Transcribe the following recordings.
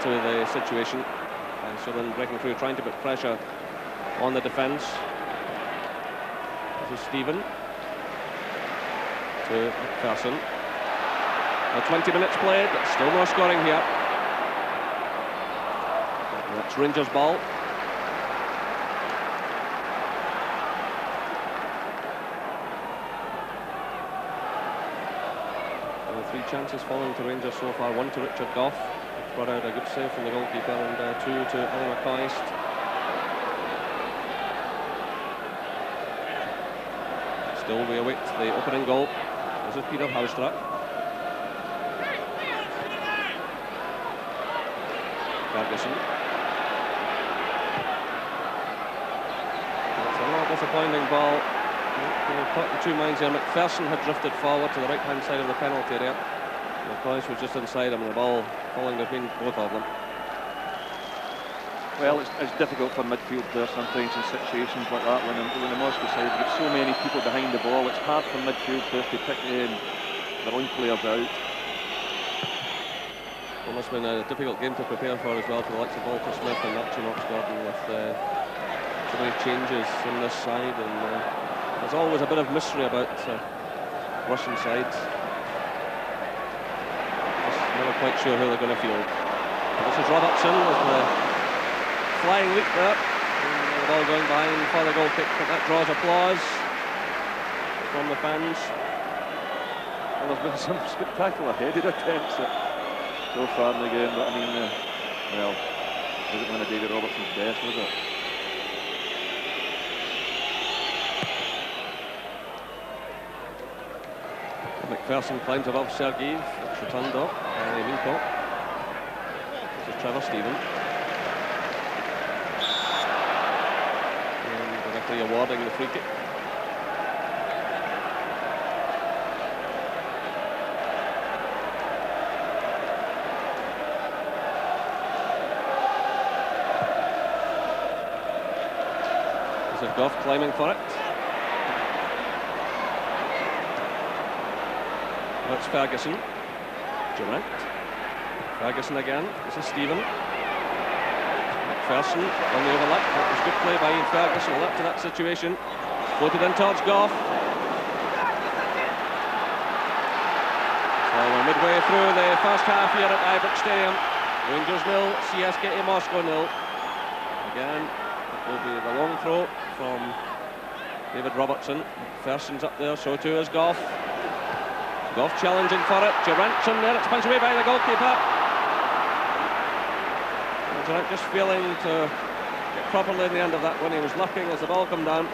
to the situation. Sutherland breaking through, trying to put pressure on the defence. This is Stephen to McPherson. 20 minutes played, still no scoring here. That's Rangers' ball. Three chances falling to Rangers so far. One to Richard Gough, brought out a good save from the goalkeeper, and two to Alan McCoist. Still we await the opening goal. This is Peter Houstrack. Ferguson. It's a rather disappointing ball. Caught in two minds here. McPherson had drifted forward to the right-hand side of the penalty area. McCoist was just inside him, and the ball falling between both of them. Well, it's difficult for midfield players sometimes in situations like that when the Moscow side get so many people behind the ball. It's hard for midfield players to pick their own players out. It must have been a difficult game to prepare for as well for the likes of Walter Smith and Archie Knox-Gordon, with so many changes in this side, and there's always a bit of mystery about Russian sides. Just never quite sure who they're going to field. This is Robertson with the flying leap there. And the ball going behind for the goal kick, but that draws applause from the fans. Well, there's been some spectacular headed attempts so far in the game, but I mean, well, was it one of David Robertson's best, was it? McPherson climbs above Sergeev. It's returned up by Minko. This is Trevor Stephen. And the referee awarding the free kick. This is Gough climbing for it. That's Ferguson. Durant. Ferguson again. This is Stephen. McPherson on the overlap. That was good play by Ian Ferguson. Left to that situation. Floated in towards Gough. So we're midway through the first half here at Ibrox Stadium. Rangers 0, CSKA Moscow 0. Again, it will be the long throw from David Robertson. McPherson's up there, so too is Gough. Gough challenging for it. Durant's in there. It's punched away by the goalkeeper. And Durant just failing to get properly in the end of that one. He was lurking as the ball came down.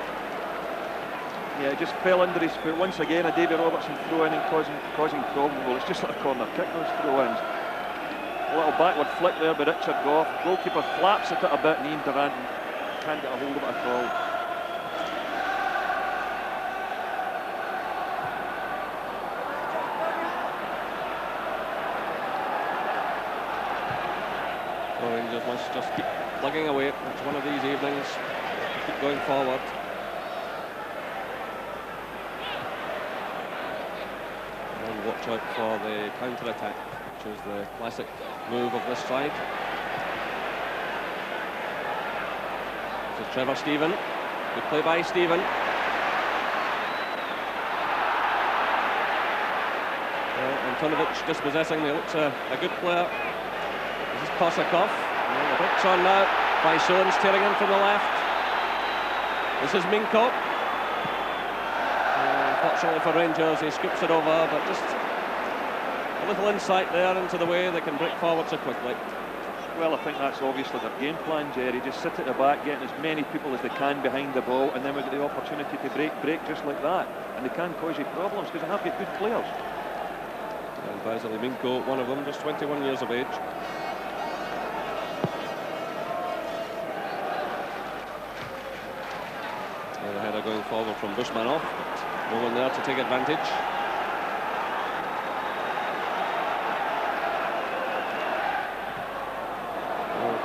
Yeah, it just fell under his foot. Once again, a David Robertson throw-in and causing problems. Well, it's just like a corner kick, those throw-ins. A little backward flick there by Richard Gough. Goalkeeper flaps at it a bit, and Ian Durant can't get a hold of it at all. Rangers must just keep plugging away. It's one of these evenings. Keep going forward. And watch out for the counter-attack, which is the classic move of this side. This is Trevor Stephen. Good play by Stephen. Well, Antonovic dispossessing. He looks a good player. This is Korsakov. The break's on now. Faison's tearing in from the left. This is Minko. Unfortunately for Rangers, he scoops it over, but just a little insight there into the way they can break forward so quickly. Well, I think that's obviously their game plan, Jerry. Just sit at the back, getting as many people as they can behind the ball, and then we get the opportunity to break just like that. And they can cause you problems because they have got good players. And Vasily Minko, one of them, just 21 years of age. The header going forward from Bushmanov, but no one there to take advantage.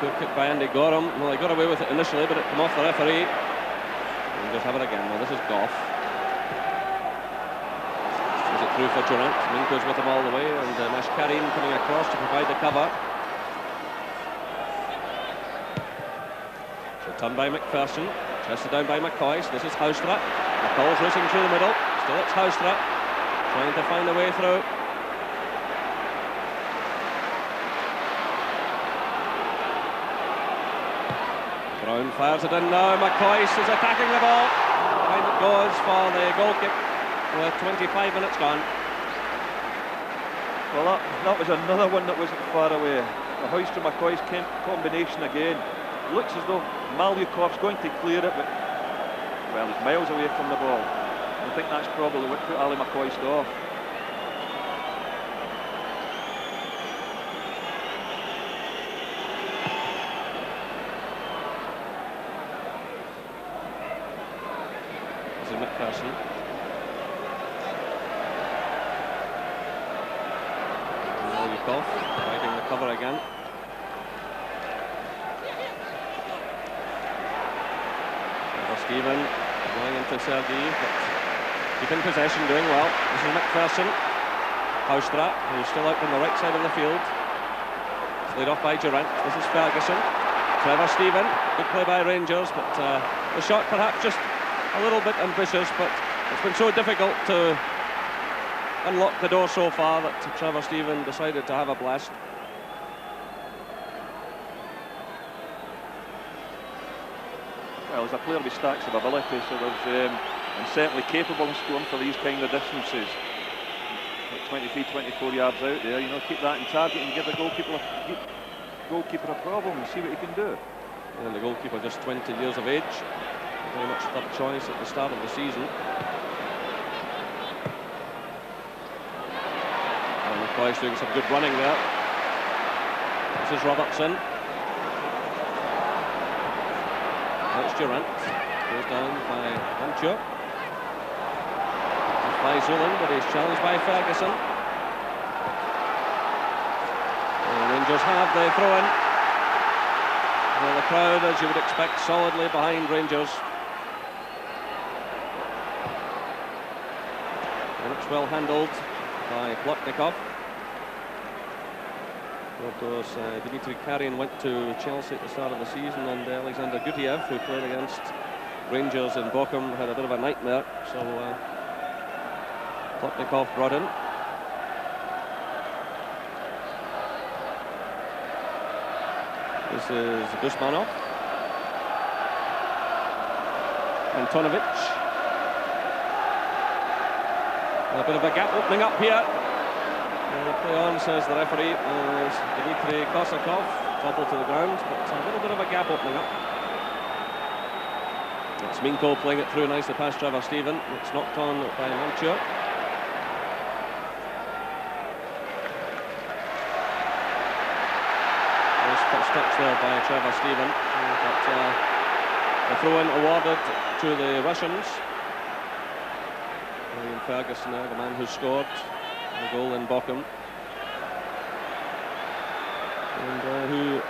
Good kick by Andy Gorham. Well, he got away with it initially, but it came off the referee. And just have it again. Well, this is Gough. Is it through for Durant? Minko's with him all the way, and Mashkarin coming across to provide the cover. Returned by McPherson. Chested down by McCoist. This is Houstra. McCall's racing through the middle. Still it's Houstra. Trying to find a way through. Brown fires it in now. McCoist is attacking the ball. Behind it goes for the goal kick with 25 minutes gone. Well, that was another one that wasn't far away. The Houstra-McCoist combination again. Looks as though Malyukov's going to clear it, but well, he's miles away from the ball. I think that's probably what put Ali McCoist off. This is McPherson. Malyukov riding the cover again. Stephen going into Sergei, but keeping possession, doing well. This is McPherson. Houstra, who's still out on the right side of the field. It's laid off by Durant. This is Ferguson. Trevor Stephen. Good play by Rangers, but the shot perhaps just a little bit ambitious, but it's been so difficult to unlock the door so far that Trevor Stephen decided to have a blast. Well, he's a player with stacks of ability, so there's and certainly capable of scoring for these kind of distances. Like 23, 24 yards out there, you know, keep that in target and give the goalkeeper a problem and see what he can do. And the goalkeeper just 20 years of age, very much third choice at the start of the season. And McCoy's doing some good running there. This is Robertson. That's Durant. Goes down by Manchuk. By Zulin, but he's challenged by Ferguson. And Rangers have the throw-in. Well, the crowd, as you would expect, solidly behind Rangers. And it's well handled by Plotnikov. Of course, Dmitry Karin went to Chelsea at the start of the season, and Alexander Gutiev, who played against Rangers in Bochum, had a bit of a nightmare. So Plotnikov brought in. This is Gusmanov. Antonovic. A bit of a gap opening up here. Play on, says the referee, as Dmitry Kosakov toppled to the ground, but a little bit of a gap opening up. It's Minko playing it through nicely past Trevor Stephen. It's knocked on by Manchuk. Nice first touch there by Trevor Stephen. But the throw-in awarded to the Russians. William Ferguson there, the man who scored the goal in Bochum, and who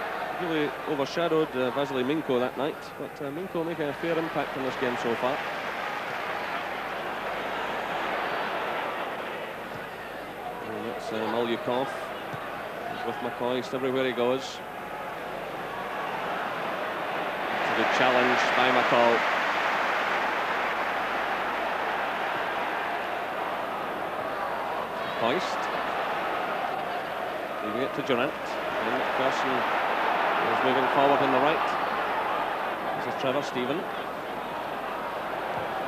really overshadowed Vasily Minko that night, but Minko making a fair impact in this game so far. And that's Malyukov. He's with McCoist everywhere he goes. It's a good challenge by McCall. Hoist, leaving it to Durant, and McPherson is moving forward on the right. This is Trevor Stephen.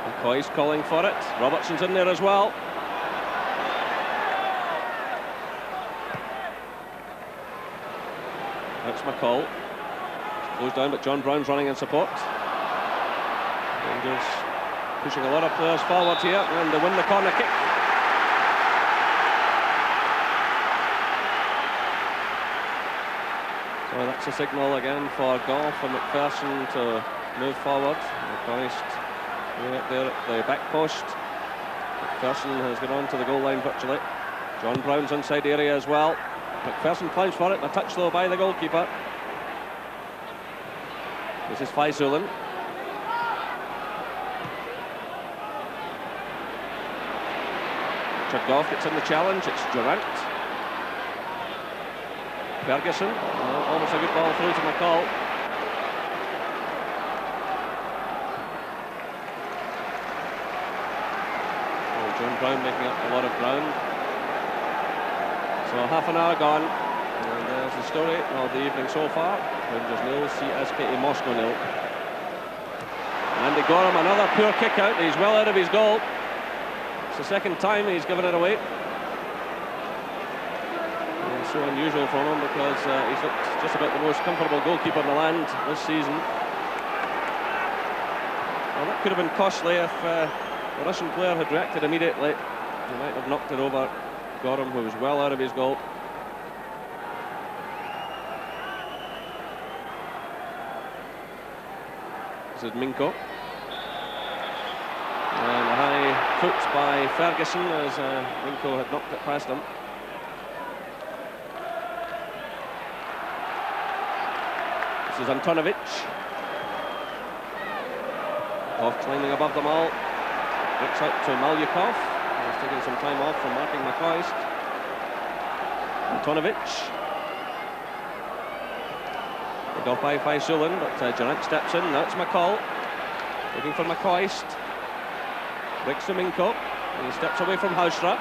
McCoy's calling for it. Robertson's in there as well. That's McCall. Closed down, but John Brown's running in support. Rangers pushing a lot of players forward here, and they win the corner kick. So that's a signal again for Goff and McPherson to move forward. McCoist up there at the back post. McPherson has got on to the goal line virtually. John Brown's inside area as well. McPherson climbs for it. A touch though by the goalkeeper. This is Faizulin. Richard Goff gets in the challenge. It's Durant. Ferguson, almost a good ball through to McCall. Brown making up a lot of ground. So half an hour gone, and there's the story of the evening so far. Rangers 0, CSKA Moscow 0. Andy Gorham, another poor kick out. He's well out of his goal. It's the second time he's given it away. And it's so unusual for him because he's looked just about the most comfortable goalkeeper in the land this season. Well, that could have been costly if the Russian player had reacted immediately. He might have knocked it over Gorham, who was well out of his goal. This is Minko. And a high foot by Ferguson as Minko had knocked it past him. This is Antonovic. Off climbing above them all. Bricks out to Malyukov. He's taking some time off from marking McCoist. Antonovic. Picked off by Faizulin, but Durant steps in. Now it's McCall. Looking for McCoist. Bricks to Minko. And he steps away from Haustra.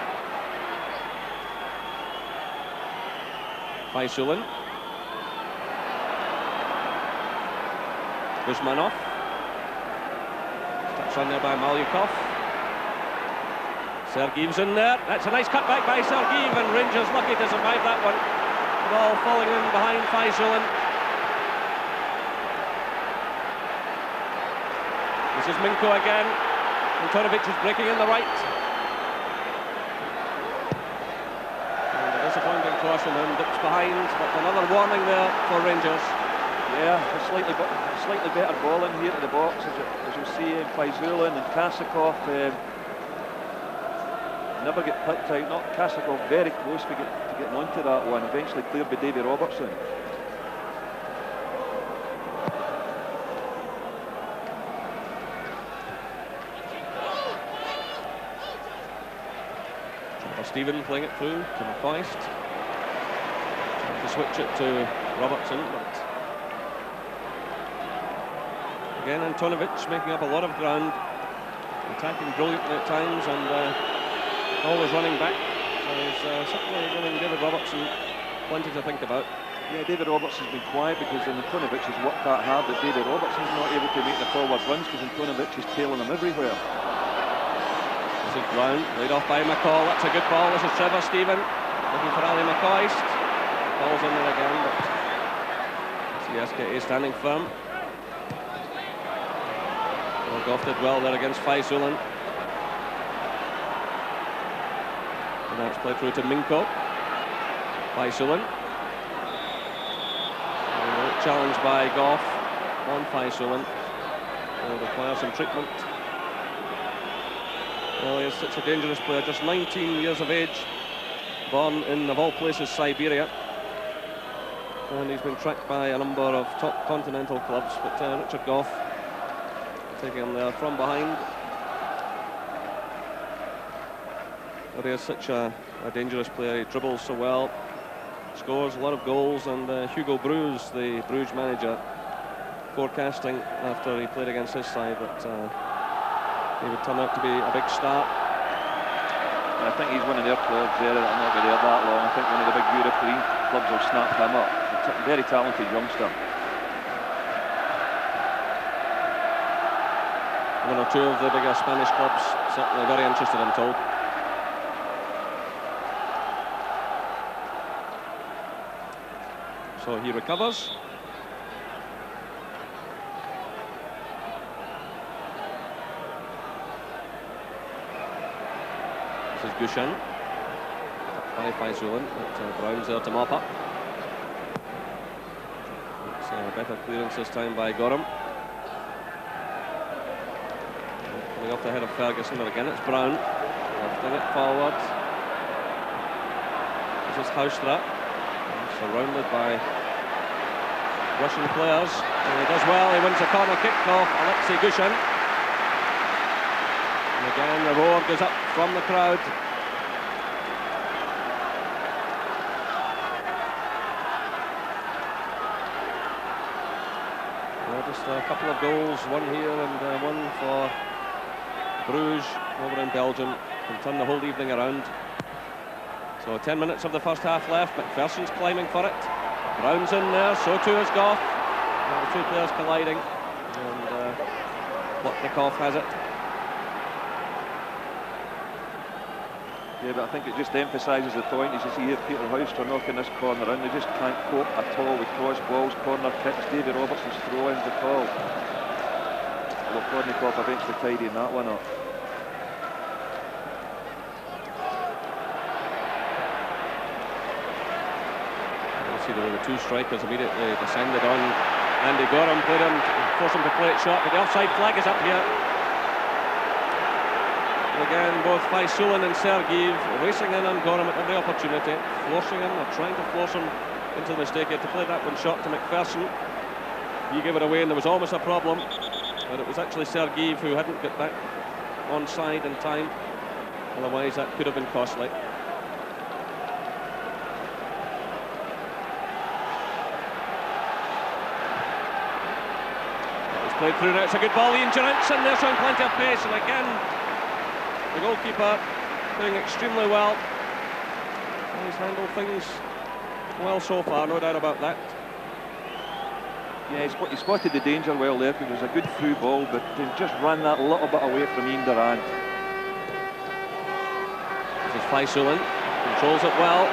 Faizulin. Guzmanov. Touch on there by Malyukov. Sergiev's in there. That's a nice cutback by Sergiev, and Rangers lucky to survive that one. The ball falling in behind Faizulin. This is Minko again. Antonovic is breaking in the right. And a disappointing cross from him, dips behind, but another warning there for Rangers. Yeah, a slightly better ball in here to the box, as you'll see. Faizulin and Kasakov never get picked out. Not Kasakov very close to getting onto that one. Eventually cleared by Davy Robertson. Stephen playing it through to McCoist. Trying to switch it to Robertson, but again Antonovic making up a lot of ground, attacking brilliantly at times and always running back. So he's certainly giving David Robertson plenty to think about. Yeah, David Robertson's been quiet because Antonovic has worked that hard that David Robertson's not able to make the forward runs because Antonovic is tailing him everywhere. This is Brown, laid off by McCall. That's a good ball. This is Trevor Stephen looking for Ali McCoist. Ball's in there again, but CSKA standing firm. Goff did well there against Faizulin. And now it's played through to Minko. Faizulin. Challenged by Goff on Faizulin. Will require some treatment. Well, he is such a dangerous player, just 19 years of age, born in, of all places, Siberia. And he's been tracked by a number of top continental clubs, but Richard Goff taking him there from behind. But he is such a dangerous player. He dribbles so well, scores a lot of goals, and Hugo Broos, the Bruges manager, forecasting after he played against his side that he would turn out to be a big star. I think he's one of their players there that are not going to be there that long. I think one of the big European clubs will snap him up. He's a very talented youngster. One or two of the bigger Spanish clubs certainly very interested, I'm told. So he recovers. This is Gushan. By Faizulin, but Brown's there to mop up. It's a better clearance this time by Gorham. Coming off the head of Ferguson, but again it's Brown. Lifting it forward. This is Haustra. Surrounded by Russian players. And he does well, he wins the corner kick off Alexei Gushan. And again the roar goes up from the crowd. Just a couple of goals, one here and one for Bruges over in Belgium. can turn the whole evening around. So 10 minutes of the first half left. McPherson's climbing for it. Brown's in there, so too is Goff. The two players colliding, and Plotnikov has it. Yeah, but I think it just emphasises the point. As you see here, Peter Houston knocking this corner in. They just can't cope at all with cross balls, corner kicks, David Robertson's throw-ins at all. Well, Plotnikov eventually tidying that one up. See, there were the two strikers immediately descended on Andy Gorham, played him, forced him to play it short, but the offside flag is up here. And again, both Faisulin and Sergeev racing in on Gorham at every opportunity, forcing him, or trying to force him into the mistake. He had to play that one short to McPherson. He gave it away, and there was almost a problem, but it was actually Sergeev who hadn't got back on side in time. Otherwise, that could have been costly. Played through now, it's a good ball. Ian Durrant's in there showing plenty of pace, and again the goalkeeper doing extremely well. He's handled things well so far, no doubt about that. Yeah, he spotted the danger well there, because it was a good through ball, but he just ran that little bit away from Ian Durrant. This is Faisulin, controls it well.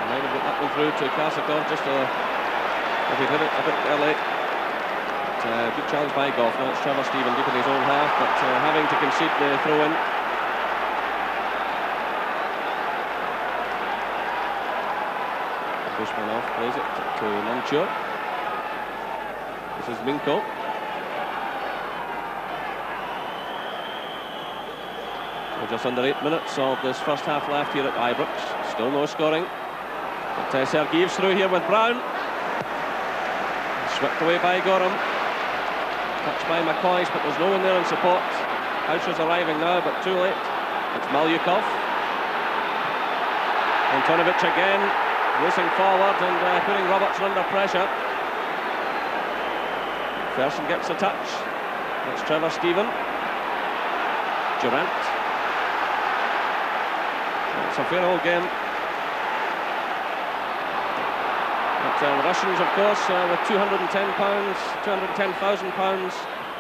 And might have got that one through to Karsakov, just if he did it a bit early. Good challenge by Goff. Now it's Trevor Stephen deep in his own half, but having to concede the throw-in. Bushman off, plays it to Manchur. This is Minko. We're just under 8 minutes of this first half left here at Ibrox. Still no scoring. But Sergeev's through here with Brown. Swept away by Gorham. Touched by McCoy's, but there's no one there in support. Houser's arriving now, but too late. It's Malyukov. Antonovic again, racing forward and putting Robertson under pressure. Ferson gets the touch. It's Trevor Stephen. Durant. It's a fair old game. The Russians, of course, with £210,000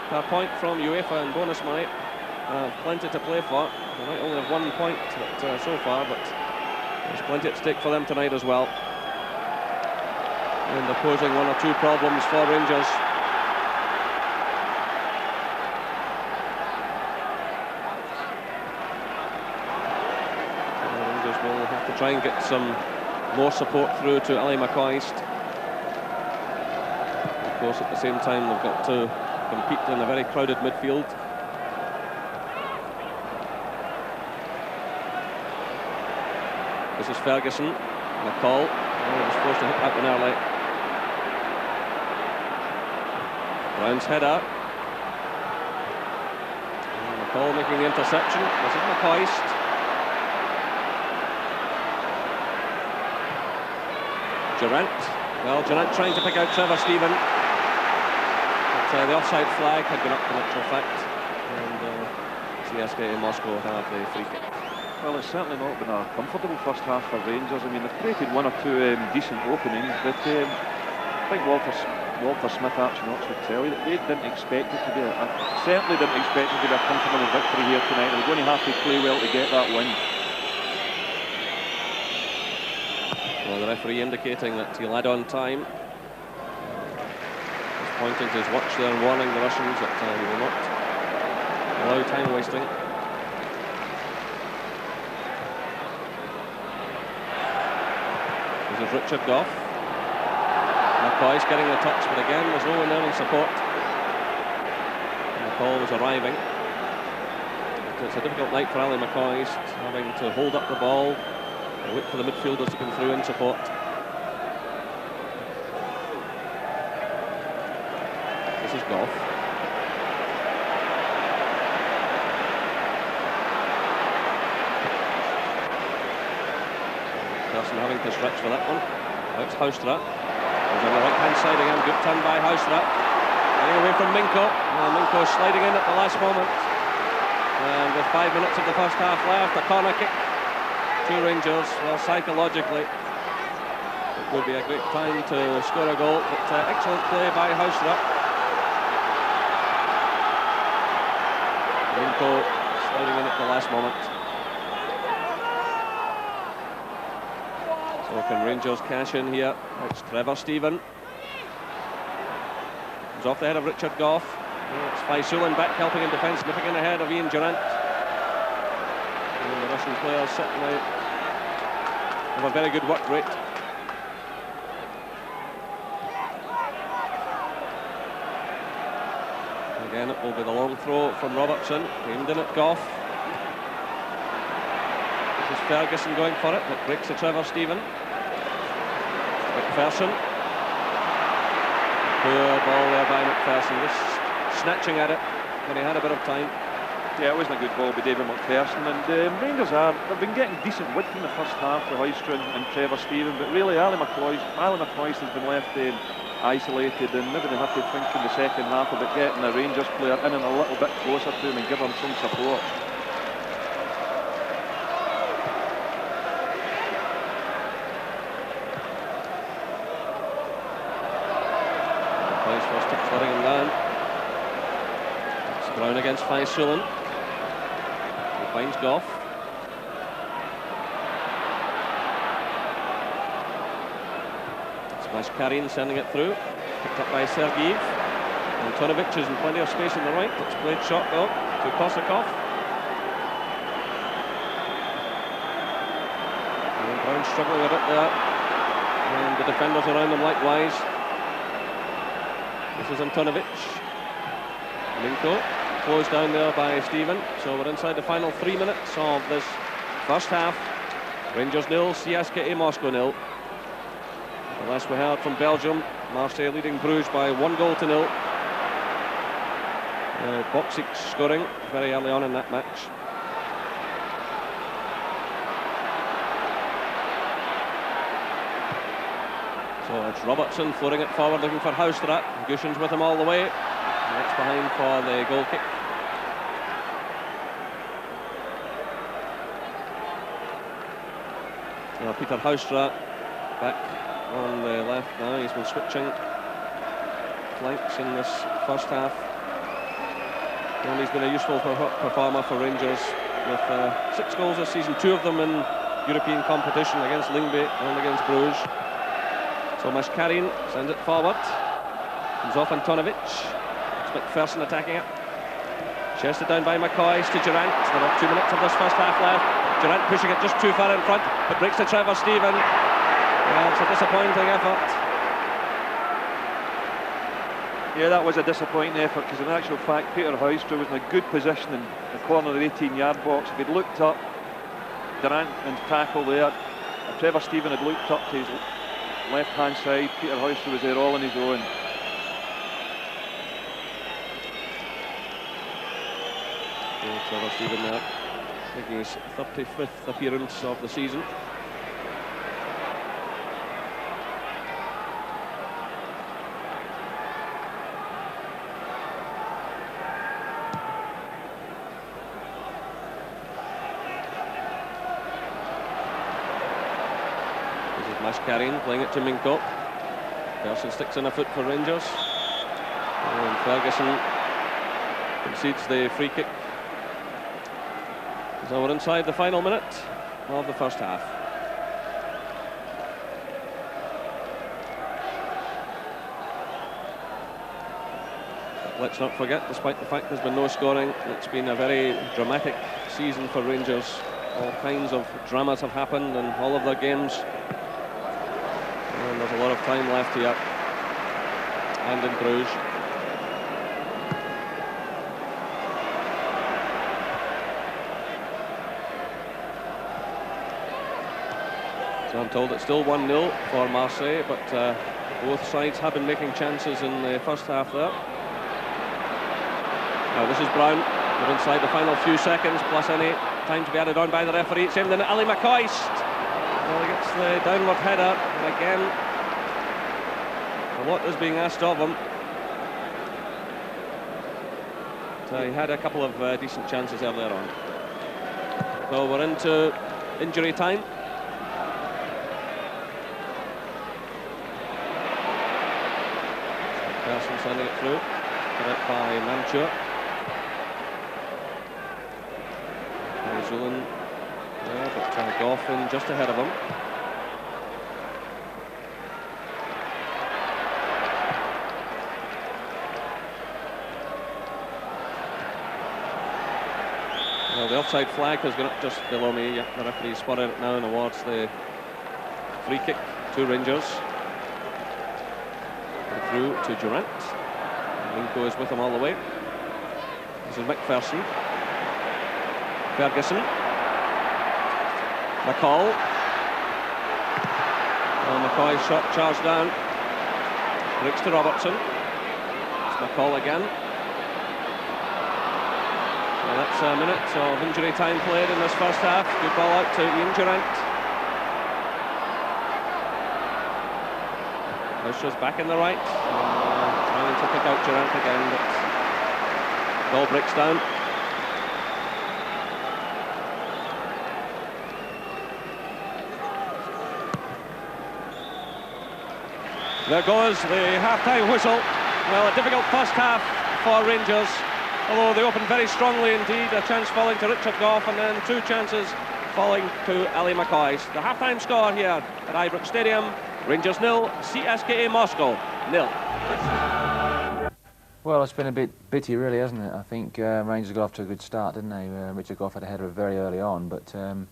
per point from UEFA and bonus money, plenty to play for. They might only have 1 point so far, but there's plenty at stake for them tonight as well. And they're posing 1 or 2 problems for Rangers. Rangers will have to try and get some more support through to Ali McCoist. Of course, at the same time, they've got to compete in a very crowded midfield. This is Ferguson. McCall. Oh, he was forced to hit that one early. Brown's header. And McCall making the interception. This is McCoist. Durant. Well, Durant trying to pick out Trevor Stephen. But the offside flag had been up in actual fact. And CSKA Moscow have the free kick. Well, it's certainly not been a comfortable first half for Rangers. I mean, they've created 1 or 2 decent openings, but I think Walter Smith actually would tell you that they didn't expect it to be certainly didn't expect it to be a comfortable victory here tonight. They're going to have to play well to get that win. Well, the referee indicating that he'll add on time. He's pointing to his watch there and warning the Russians that he will not allow time wasting. This is Richard Goff. McCoy's getting the touch, but again there's no one there in support. McCall was arriving. It's a difficult night for Ali McCoy, having to hold up the ball. Wait for the midfielders to come through in support. This is Goff. Person having to stretch for that one. Now it's Houstra. He's on the right hand side again. Good turn by Houstra. Getting away from Minko. Minko sliding in at the last moment. And with 5 minutes of the first half left, a corner kick to Rangers. Well, psychologically, it would be a great time to score a goal, but excellent play by Haustra. Minko sliding in at the last moment. So can Rangers cash in here? It's Trevor Stephen. He's off the head of Richard Goff. It's Faisulan back helping in defence, nipping in ahead of Ian Durant. And the Russian players certainly have a very good work rate. Again, it will be the long throw from Robertson, aimed in at Goff. This is Ferguson going for it, but breaks to Trevor Stephen. McPherson. Poor ball there by McPherson, just snatching at it when he had a bit of time. Yeah, it wasn't a good ball by David McPherson, and Rangers they've been getting decent width in the first half for Hoystra and Trevor Stephen, but really Ali McCoy has been left isolated, and maybe they have to think in the second half about getting a Rangers player in and a little bit closer to him and give him some support. First touch letting him down. It's Brown against Faisulan. He finds Goff. It's Mashkarin sending it through. Picked up by Sergeyev. Antonovic is in plenty of space on the right. It's played shot though to Kosakov. And Brown struggling a bit there. And the defenders around him likewise. This is Antonovic. Minko closed down there by Stephen. So we're inside the final 3 minutes of this first half. Rangers 0, CSKA Moscow 0. The last we heard from Belgium, Marseille leading Bruges by 1-0. Boxic scoring very early on in that match. So it's Robertson floating it forward, looking for Haustra. Gushin's with him all the way. And that's behind for the goal kick. Now Peter Haustra back on the left now. He's been switching flanks in this first half. And he's been a useful performer for Rangers with 6 goals this season, 2 of them in European competition against Lyngby and against Bruges. So Mashkarin sends it forward. Comes off Antonovic. It's McPherson attacking it. Chested down by McCoy to Durant. There are 2 minutes of this first half left. Durant pushing it just too far in front. It breaks to Trevor Stephen. Well, it's a disappointing effort. Yeah, that was a disappointing effort, because in actual fact Peter Haustra was in a good position in the corner of the 18-yard box. If he'd looked up, Durant and tackle there. If Trevor Stephen had looked up to his left-hand side, Peter Haustra was there all on his own. Trevor Stephen there, making his 35th appearance of the season. Mashkarin playing it to Minko. Persson sticks in a foot for Rangers. And Ferguson concedes the free kick. So we're inside the final minute of the first half. But let's not forget, despite the fact there's been no scoring, it's been a very dramatic season for Rangers. All kinds of dramas have happened in all of their games. And there's a lot of time left here, and in Bruges. So I'm told it's still 1-0 for Marseille, but both sides have been making chances in the first half there. Now this is Brown. We're inside the final few seconds, plus any time to be added on by the referee. It's aimed in at Ali McCoist. Well, he gets the downward header, and again, a lot is being asked of him. he had a couple of decent chances earlier on. So we're into injury time. Person sending it through. Got it by Mantua. New Zealand, but Goff in just ahead of him. Well, the offside flag has gone up just below me. Yeah, the referee spotted it now and awards the free kick to Rangers. Through to Durant. Linko is with him all the way. This is McPherson. Ferguson. McCall. And McCoy's shot charged down. Breaks to Robertson. It's McCall again. Well, that's a minute of injury time played in this first half. Good ball out to Ian Durant. Bush's back in the right. Trying to pick out Durant again, but ball breaks down. There goes the half-time whistle. Well, a difficult first half for Rangers, although they opened very strongly indeed. A chance falling to Richard Goff and then two chances falling to Ali McCoy. The half-time score here at Ibrox Stadium: Rangers 0, CSKA Moscow 0. Well, it's been a bit bitty, really, hasn't it? I think Rangers got off to a good start, didn't they? Richard Goff had a header very early on, but the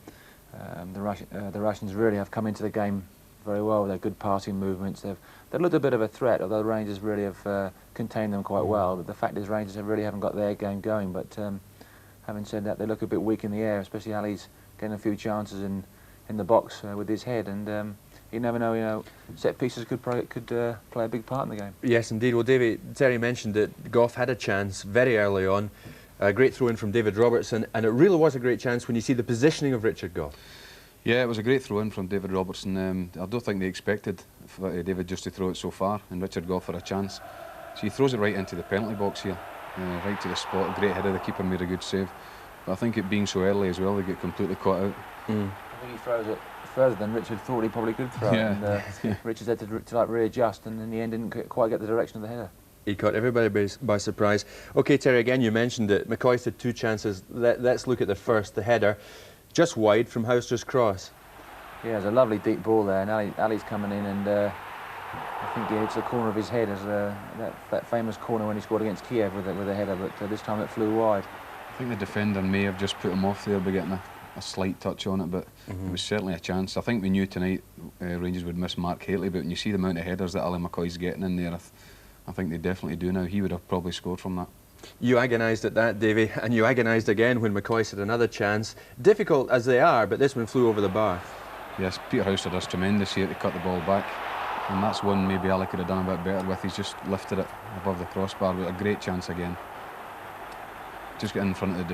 Russians really have come into the game very well with their good passing movements. They've looked a bit of a threat, although the Rangers really have contained them quite well. But the fact is, Rangers really haven't got their game going. But having said that, they look a bit weak in the air, especially Ali's getting a few chances in the box with his head, and you never know. You know, set pieces could play a big part in the game. Yes, indeed. Well, Terry mentioned that Goff had a chance very early on. A great throw in from David Robertson, and it really was a great chance when you see the positioning of Richard Goff. Yeah, it was a great throw-in from David Robertson. I don't think they expected David just to throw it so far and Richard Goff for a chance. So he throws it right into the penalty box here, right to the spot. A great header, the keeper made a good save. But I think it being so early as well, they get completely caught out. I think he throws it further than Richard thought he probably could throw it. And Richard's had to like readjust, and in the end didn't quite get the direction of the header. He caught everybody by surprise. OK, Terry, again, you mentioned that McCoy's had two chances. Let's look at the first, the header. Just wide from Houster's cross. Yeah, it's a lovely deep ball there, and Ali's coming in, and I think he hits the corner of his head as that famous corner when he scored against Kiev with a header, but this time it flew wide. I think the defender may have just put him off there by getting a slight touch on it, but it was certainly a chance. I think we knew tonight Rangers would miss Mark Haley, but when you see the amount of headers that Ali McCoy's getting in there, I think they definitely do now. He would have probably scored from that. You agonised at that, Davy, and you agonised again when McCoy had another chance. Difficult as they are, but this one flew over the bar. Yes, Peter Houster does tremendous here to cut the ball back, and that's one maybe Ali could have done a bit better with. He's just lifted it above the crossbar, but a great chance again. Just getting in front of the